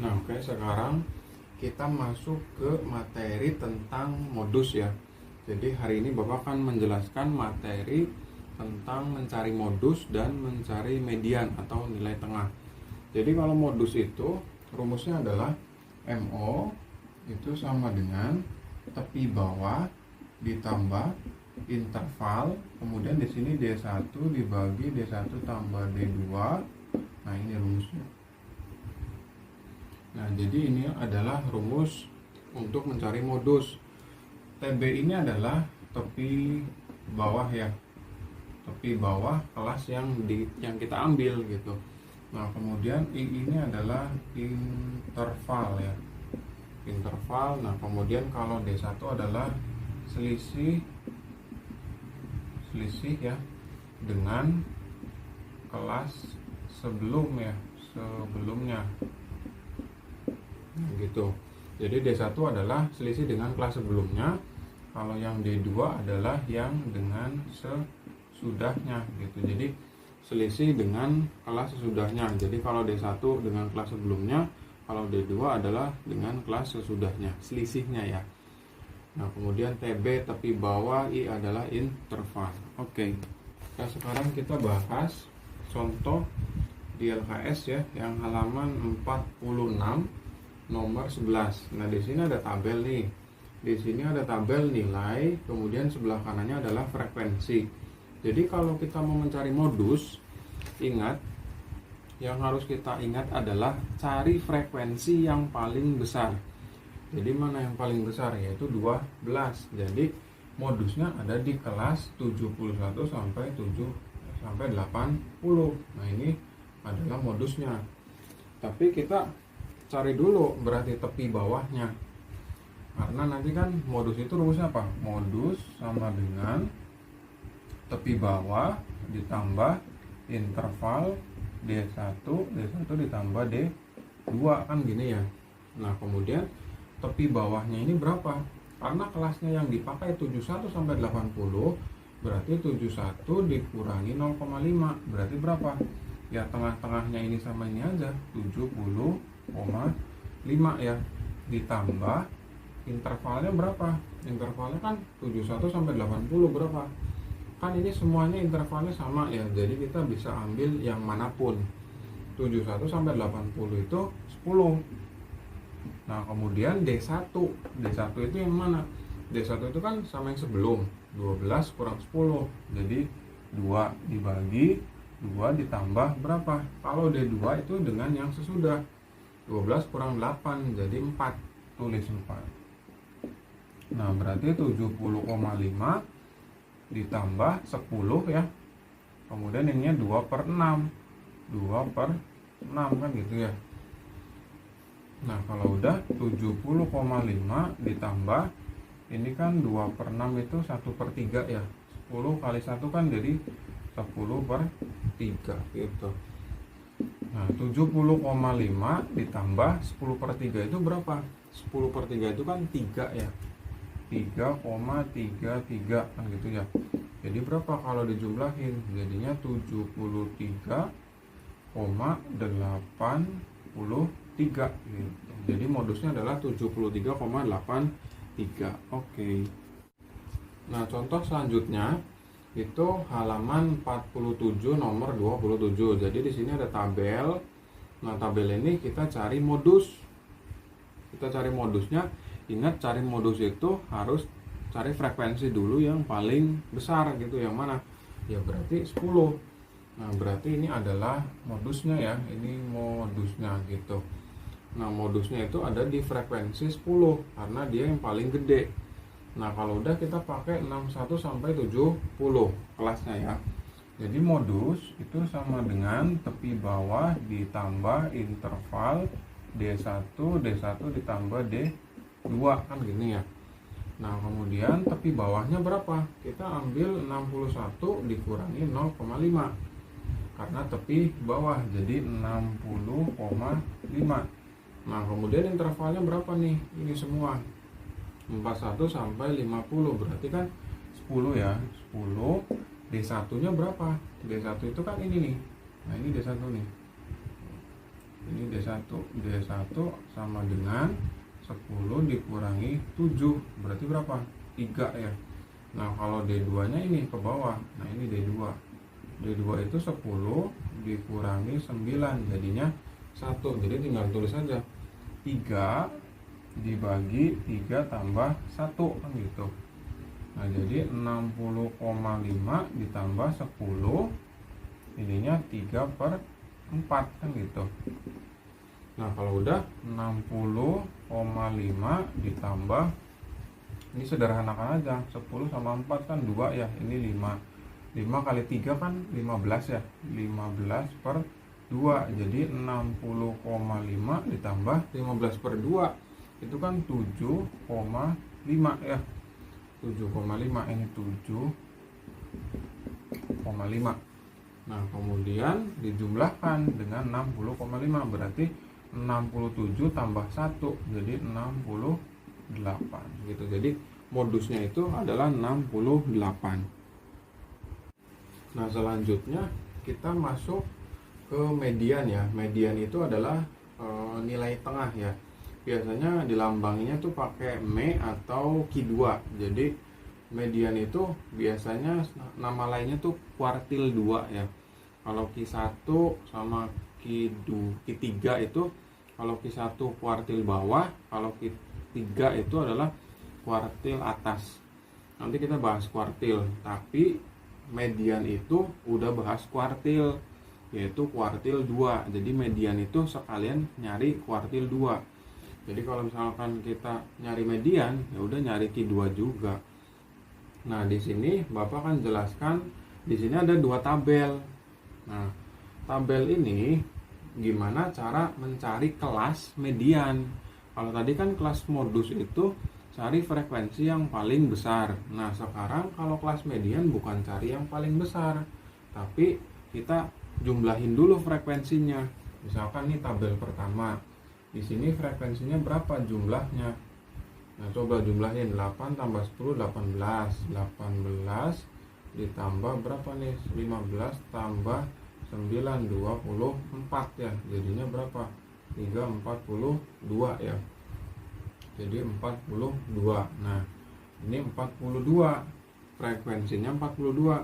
Nah, oke, sekarang kita masuk ke materi tentang modus ya. Jadi hari ini Bapak akan menjelaskan materi tentang mencari modus dan mencari median atau nilai tengah. Jadi kalau modus itu rumusnya adalah MO itu sama dengan tepi bawah ditambah interval, kemudian di sini D1 dibagi D1 tambah D2. Nah, ini rumusnya. Nah, jadi ini adalah rumus untuk mencari modus. TB ini adalah tepi bawah ya. Tepi bawah kelas yang kita ambil gitu. Nah, kemudian I ini adalah interval ya. Interval. Nah, kemudian kalau D1 adalah selisih ya dengan kelas sebelumnya. Gitu. Jadi D1 adalah selisih dengan kelas sebelumnya. Kalau yang D2 adalah yang dengan sesudahnya gitu. Jadi selisih dengan kelas sesudahnya. Jadi kalau D1 dengan kelas sebelumnya, kalau D2 adalah dengan kelas sesudahnya, selisihnya ya. Nah, kemudian TB tepi bawah, I adalah interval. Oke. Nah, sekarang kita bahas contoh di LKS ya, yang halaman 46 nomor 11. Nah, di sini ada tabel nih. Di sini ada tabel nilai, kemudian sebelah kanannya adalah frekuensi. Jadi kalau kita mau mencari modus, ingat, yang harus kita ingat adalah cari frekuensi yang paling besar. Jadi mana yang paling besar? Yaitu 12. Jadi modusnya ada di kelas 71 sampai 80. Nah, ini adalah modusnya. Tapi kita cari dulu berarti tepi bawahnya. Karena nanti kan modus itu rumusnya apa? Modus sama dengan tepi bawah ditambah interval D1 ditambah D2 kan gini ya. Nah, kemudian tepi bawahnya ini berapa? Karena kelasnya yang dipakai 71 sampai 80, berarti 71 dikurangi 0,5 berarti berapa? Ya, tengah-tengahnya ini sama ini aja, 70,5 ya. Ditambah intervalnya berapa? Intervalnya kan 71 sampai 80 berapa? Kan ini semuanya intervalnya sama ya. Jadi kita bisa ambil yang manapun. 71 sampai 80 itu 10. Nah, kemudian D1 itu yang mana? D1 itu kan sama yang sebelum, 12 kurang 10. Jadi 2 dibagi 2 ditambah berapa? Kalau D2 itu dengan yang sesudah, 12 kurang 8 jadi 4. Tulis 4. Nah, berarti 70,5 ditambah 10 ya. Kemudian ininya 2/6. 2/6 kan gitu ya. Nah, kalau udah 70,5 ditambah ini kan 2/6 itu 1/3 ya. 10 kali 1 kan jadi 10/3 gitu. Nah, 70,5 ditambah 10/3 itu berapa? 10/3 itu kan 3 ya. 3,33 kan gitu ya. Jadi berapa kalau dijumlahin? Jadinya 73,83 gitu. Jadi modusnya adalah 73,83. Oke. Nah, contoh selanjutnya itu halaman 47 nomor 27. Jadi di sini ada tabel. Nah, tabel ini kita cari modus. Kita cari modusnya. Ingat, cari modus itu harus cari frekuensi dulu yang paling besar gitu. Yang mana? Ya berarti 10. Nah, berarti ini adalah modusnya ya. Ini modusnya gitu. Nah, modusnya itu ada di frekuensi 10 karena dia yang paling gede. Nah, kalau udah kita pakai 61 sampai 70 kelasnya ya. Jadi modus itu sama dengan tepi bawah ditambah interval D1 ditambah D2 kan gini ya. Nah, kemudian tepi bawahnya berapa? Kita ambil 61 dikurangi 0,5 karena tepi bawah jadi 60,5. Nah, kemudian intervalnya berapa nih? Ini semua 41 sampai 50 berarti kan 10 ya. 10. D1 nya berapa? D1 itu kan ini nih. Nah, ini D1 nih. Ini D1 sama dengan 10 dikurangi 7, berarti berapa? 3 ya. Nah kalau D2 nya ini ke bawah, nah ini D2 itu 10 dikurangi 9, jadinya 1. Jadi tinggal tulis saja 3 dibagi 3 tambah 1 kan gitu. Nah jadi 60,5 ditambah 10, ininya 3/4 kan gitu. Nah kalau udah 60,5 ditambah, ini sederhanakan aja, 10 sama 4 kan 2 ya, ini 5 kali 3 kan 15 ya, 15/2, jadi 60,5 ditambah 15/2 itu kan 7,5 ya, 7,5, ini 7,5. Nah kemudian dijumlahkan dengan 60,5, berarti 67 tambah 1 jadi 68 gitu. Jadi modusnya itu adalah 68. Nah selanjutnya kita masuk ke median ya. Median itu adalah nilai tengah ya. Biasanya dilambanginya tuh pakai Me atau Q2. Jadi median itu biasanya nama lainnya tuh kuartil 2 ya. Kalau Q1 sama Q3 itu, kalau Q1 kuartil bawah, kalau Q3 itu adalah kuartil atas. Nanti kita bahas kuartil, tapi median itu udah bahas kuartil, yaitu kuartil 2. Jadi median itu sekalian nyari kuartil 2. Jadi kalau misalkan kita nyari median, ya udah nyari Q2 juga. Nah, di sini Bapak kan jelaskan di sini ada 2 tabel. Nah, tabel ini gimana cara mencari kelas median. Kalau tadi kan kelas modus itu cari frekuensi yang paling besar. Nah, sekarang kalau kelas median bukan cari yang paling besar, tapi kita jumlahin dulu frekuensinya. Misalkan nih tabel pertama. Di sini frekuensinya berapa jumlahnya? Nah, coba jumlahin 8 tambah 10 18. 18 ditambah berapa nih? 15 tambah 9 24 ya. Jadinya berapa? 342 ya. Jadi 42. Nah, ini 42. Frekuensinya 42.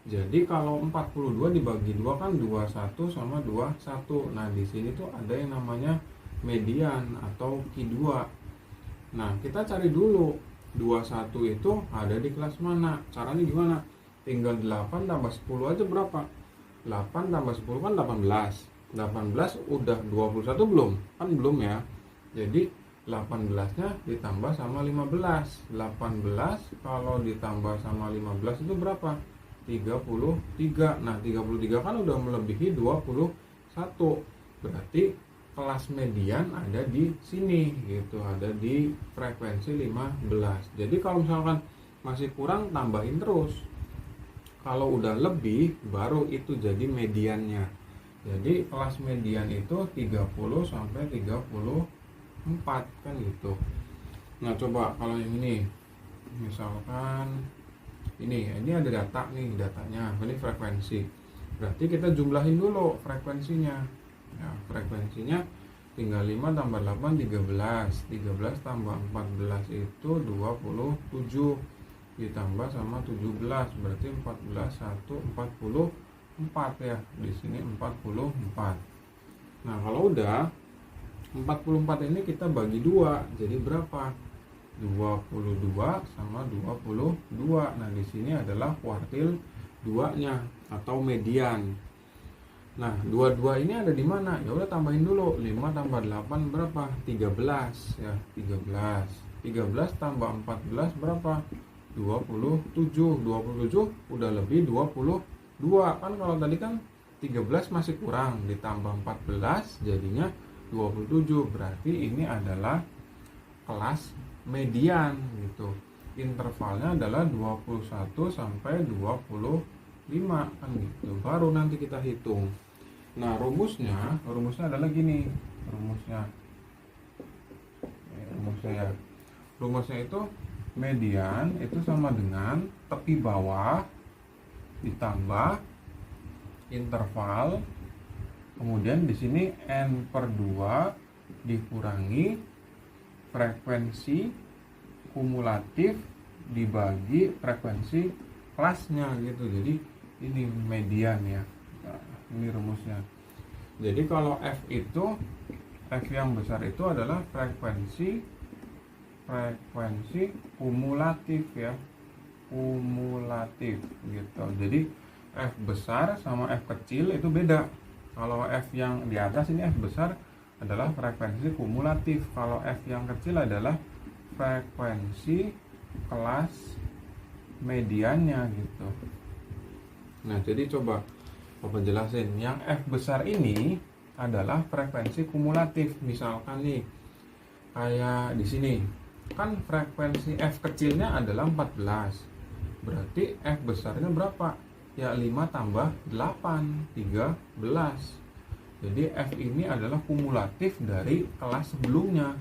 Jadi kalau 42 dibagi 2 kan 21 sama 21. Nah, di sini tuh ada yang namanya median atau Q2. Nah, kita cari dulu 21 itu ada di kelas mana. Caranya gimana? Tinggal 8 tambah 10 aja berapa? 8 tambah 10 kan 18. 18 udah 21 belum? Kan belum ya. Jadi 18-nya ditambah sama 15. 18 kalau ditambah sama 15 itu berapa? 33. Nah, 33 kan udah melebihi 21. Berarti kelas median ada di sini gitu, ada di frekuensi 15. Jadi kalau misalkan masih kurang, tambahin terus. Kalau udah lebih baru itu jadi mediannya. Jadi kelas median itu 30 sampai 34 kan gitu. Nah, coba kalau yang ini misalkan ini ada data nih, datanya ini frekuensi. Berarti kita jumlahin dulu frekuensinya. Ya, frekuensinya tinggal 5 tambah 8 13. 13 tambah 14 itu 27 ditambah sama 17, berarti 14 1 44 ya. Di sini 44. Nah, kalau udah 44 ini kita bagi 2. Jadi berapa? 22 sama 22. Nah, di sini adalah kuartil 2-nya atau median. Nah, 22 ini ada di mana? Ya udah tambahin dulu. 5 tambah 8 berapa? 13 ya, 13. 13 tambah 14 berapa? 27. 27 udah lebih 22. Kan kalau tadi kan 13 masih kurang, ditambah 14 jadinya 27. Berarti ini adalah kelas median gitu. Intervalnya adalah 21 sampai 25 kan gitu. Baru nanti kita hitung. Nah, rumusnya adalah gini. Rumusnya itu median itu sama dengan tepi bawah ditambah interval Kemudian di sini N per 2 dikurangi frekuensi kumulatif dibagi frekuensi kelasnya gitu. Jadi ini median ya. Nah, ini rumusnya. Jadi kalau F yang besar itu adalah frekuensi kumulatif ya, kumulatif gitu. Jadi F besar sama F kecil itu beda. Kalau F yang di atas ini F besar adalah frekuensi kumulatif, kalau F yang kecil adalah frekuensi kelas mediannya gitu. Nah, jadi coba Bapak jelasin, yang F besar ini adalah frekuensi kumulatif. Misalkan nih, kayak di sini kan frekuensi F kecilnya adalah 14, berarti F besarnya berapa? Ya 5 tambah 8, 13. Jadi F ini adalah kumulatif dari kelas sebelumnya,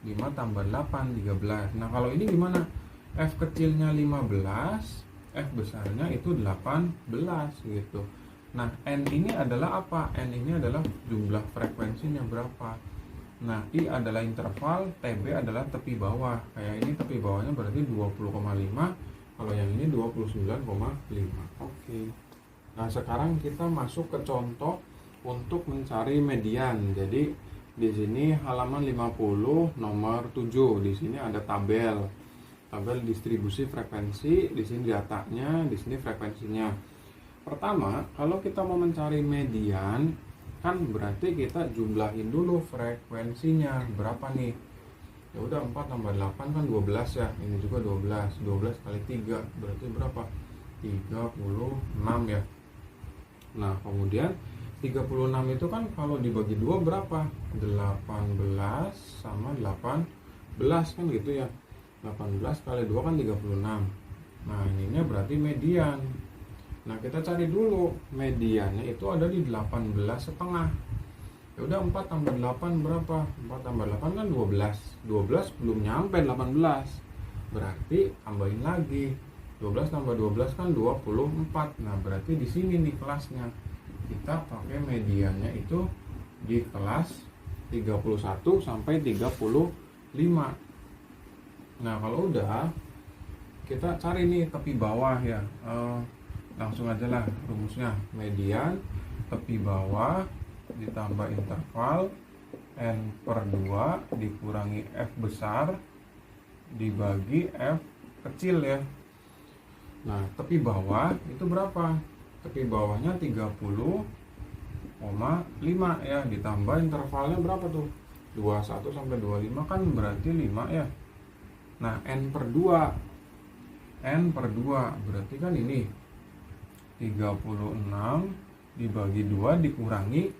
5 tambah 8, 13. Nah kalau ini gimana? F kecilnya 15, F besarnya itu 18 gitu. Nah N ini adalah apa? N ini adalah jumlah frekuensinya berapa. Nah I adalah interval, TB adalah tepi bawah. Kayak ini tepi bawahnya berarti 20,5, kalau yang ini 29,5. Oke. Nah sekarang kita masuk ke contoh untuk mencari median. Jadi di sini halaman 50 nomor 7. Di sini ada tabel distribusi frekuensi, di sini datanya, di sini frekuensinya. Pertama, kalau kita mau mencari median, kan berarti kita jumlahin dulu frekuensinya berapa nih. Ya udah 4 tambah 8 kan 12 ya. Ini juga 12. 12 kali 3 berarti berapa? 36 ya. Nah, kemudian 36 itu kan kalau dibagi 2 berapa? 18 sama 18 kan gitu ya. 18 kali 2 kan 36. Nah, ininya berarti median. Nah, kita cari dulu mediannya itu ada di 18 setengah. Ya udah 4 tambah 8 berapa? 4 tambah 8 kan 12. 12 belum nyampe 18. Berarti tambahin lagi. 12 tambah 12 kan 24. Nah, berarti di sini nih kelasnya. Kita pakai mediannya itu di kelas 31 sampai 35. Nah, kalau udah kita cari nih tepi bawah ya. Langsung aja lah rumusnya. Median tepi bawah ditambah interval N per 2 dikurangi F besar dibagi F kecil ya. Nah, tepi bawah itu berapa? Tepi bawahnya 30,5 ya, ditambah intervalnya berapa tuh? 21 sampai 25 kan berarti 5 ya. Nah, N per 2 berarti kan ini 36 dibagi 2 dikurangi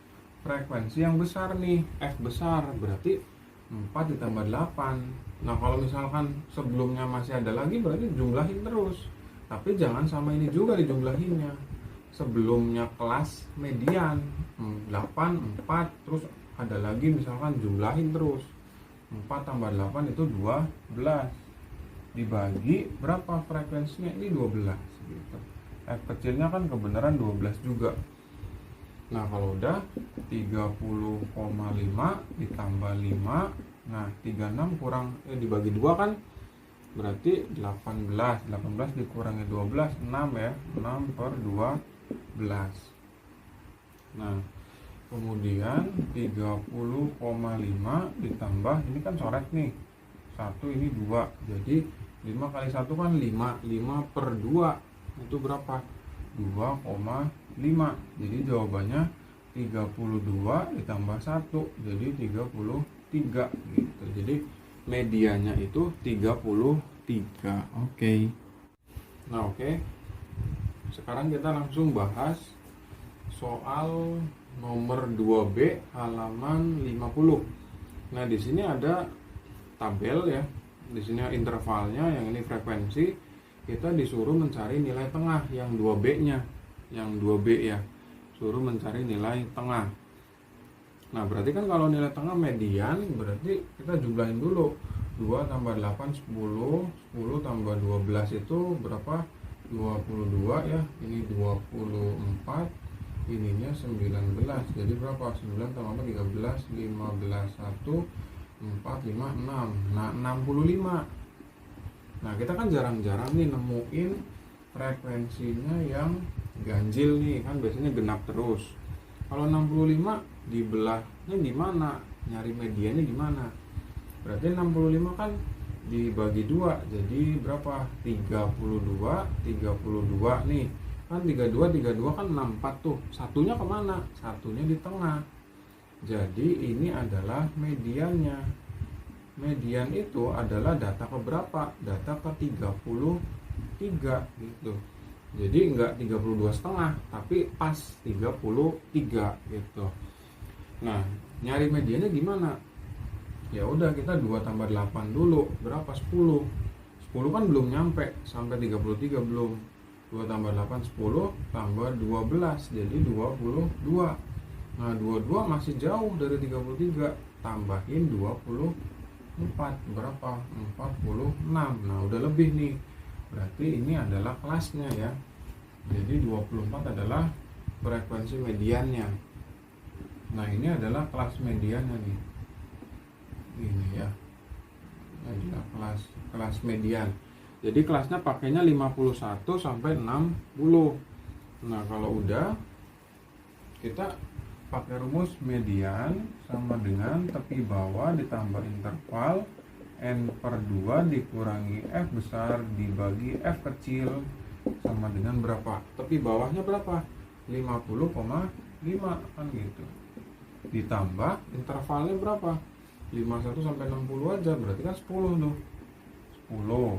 frekuensi yang besar nih, F besar, berarti 4 ditambah 8. Nah, kalau misalkan sebelumnya masih ada lagi berarti jumlahin terus. Tapi jangan sama ini juga dijumlahinnya. Sebelumnya kelas median 8, 4, terus ada lagi misalkan jumlahin terus. 4 tambah 8 itu 12. Dibagi berapa frekuensinya? Ini 12 gitu. F kecilnya kan kebenaran 12 juga. Nah, kalau udah 30,5 ditambah 5. Nah, 36 kurang dibagi 2 kan berarti 18. 18 dikurangi 12 6 ya. 6 per 12. Nah, kemudian 30,5 ditambah ini kan coret nih. 1 ini 2. Jadi 5 kali 1 kan 5. 5 per 2 itu berapa? 2,5. Jadi jawabannya 32 ditambah 1 jadi 33 gitu. Jadi medianya itu 33. Oke. Nah, oke. Sekarang kita langsung bahas soal nomor 2B halaman 50. Nah, di sini ada tabel ya. Di sini intervalnya, yang ini frekuensi. Kita disuruh mencari nilai tengah yang 2B-nya. Yang 2B ya. Suruh mencari nilai tengah. Nah, berarti kan kalau nilai tengah median berarti kita jumlahin dulu. 2 tambah 8 10, 10 tambah 12 itu berapa? 22 ya. Ini 24 ininya 19. Jadi berapa? 9 tambah 13, 15, 1, 4, 5, 6. Nah, 65. Nah, kita kan jarang-jarang nih nemuin frekuensinya yang ganjil nih, kan biasanya genap terus. Kalau 65 dibelahnya gimana? Nyari mediannya gimana? Berarti 65 kan dibagi 2, jadi berapa? 32, 32 nih. Kan 32 kan 64 tuh. Satunya kemana? Satunya di tengah. Jadi ini adalah mediannya. Median itu adalah data ke berapa? Data ke 33 gitu. Jadi enggak 32,5, tapi pas 33 gitu. Nah, nyari mediannya gimana? Ya udah, kita 2 tambah 8 dulu. Berapa? 10. 10 kan belum nyampe sampai 33, belum. 2 tambah 8 10 tambah 12 jadi 22. Nah, 22 masih jauh dari 33. Tambahin 24 berapa? 46. Nah, udah lebih nih. Berarti ini adalah kelasnya ya. Jadi 24 adalah frekuensi mediannya. Nah, ini adalah kelas mediannya nih. Ini ya. Ini adalah kelas median. Jadi kelasnya pakainya 51 sampai 60. Nah, kalau udah kita pakai rumus median sama dengan tepi bawah ditambah interval N/2 dikurangi F besar dibagi F kecil sama dengan berapa? Tepi bawahnya berapa? 50,5 kan gitu. Ditambah intervalnya berapa? 51 sampai 60 aja, berarti kan 10 tuh. 10.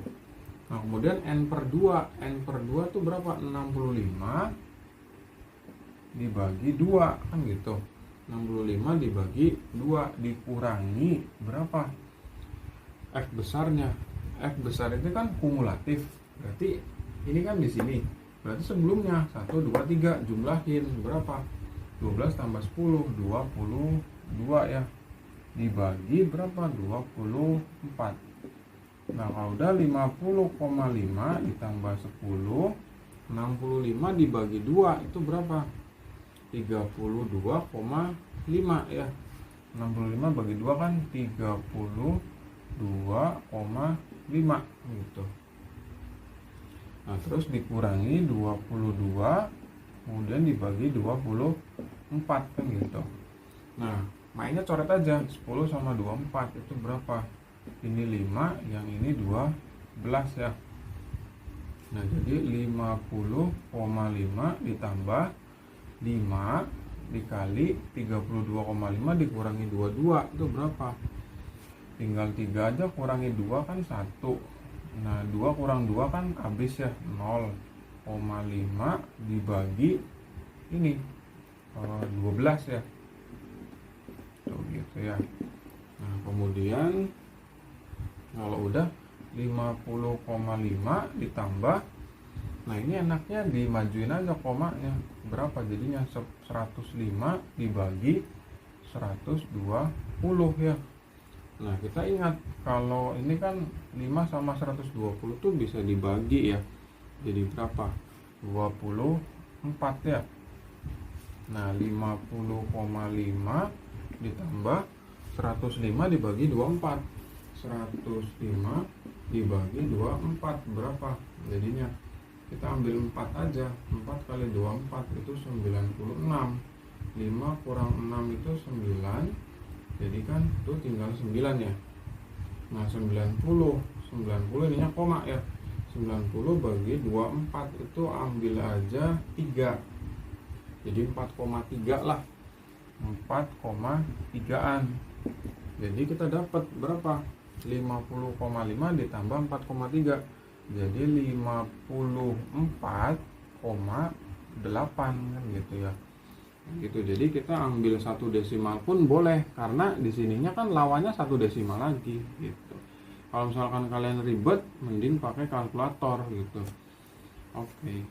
Nah, kemudian N/2. N/2 tuh berapa? 65 dibagi 2 kan gitu. 65 dibagi 2 dikurangi berapa? F besarnya. F besar itu kan kumulatif. Berarti ini kan di sini. Berarti sebelumnya 1 2 3 jumlahin berapa? 12 tambah 10 22 ya. Dibagi berapa? 24. Nah, kalau udah 50,5 ditambah 10, 65 dibagi 2 itu berapa? 32,5 ya. 65 bagi 2 kan 32,5 gitu. Nah, terus dikurangi 22 kemudian dibagi 24 kan gitu. Nah, mainnya coret aja. 10 sama 24 itu berapa? Ini 5, yang ini 12 ya. Nah, jadi 50,5 ditambah 5 dikali 32,5 dikurangi 22 itu berapa? Tinggal 3 aja, kurangi 2 kan 1. Nah, 2 kurang 2 kan habis ya, 0,5 dibagi ini 12 ya. Tuh gitu ya. Nah, kemudian kalau udah 50,5 ditambah, nah ini enaknya dimajuin aja komanya. Berapa jadinya? 105 dibagi 120 ya. Nah, kita ingat kalau ini kan 5 sama 120 tuh bisa dibagi ya. Jadi berapa? 24 ya. Nah, 50,5 ditambah 105 dibagi 24. 105 dibagi 24 berapa? Jadinya kita ambil 4 aja. 4 kali 24 itu 96. 5 kurang 6 itu 9. Jadi kan tuh tinggal 9 ya. Nah, 90 ininya koma ya. 90 bagi 24 itu ambil aja 3. Jadi 4,3 lah. 4,3an. Jadi kita dapat berapa? 50,5 ditambah 4,3. Jadi 54,8 kan gitu ya. Gitu. Jadi kita ambil 1 desimal pun boleh karena di sininya kan lawannya 1 desimal lagi gitu. Kalau misalkan kalian ribet mending pakai kalkulator gitu. Oke.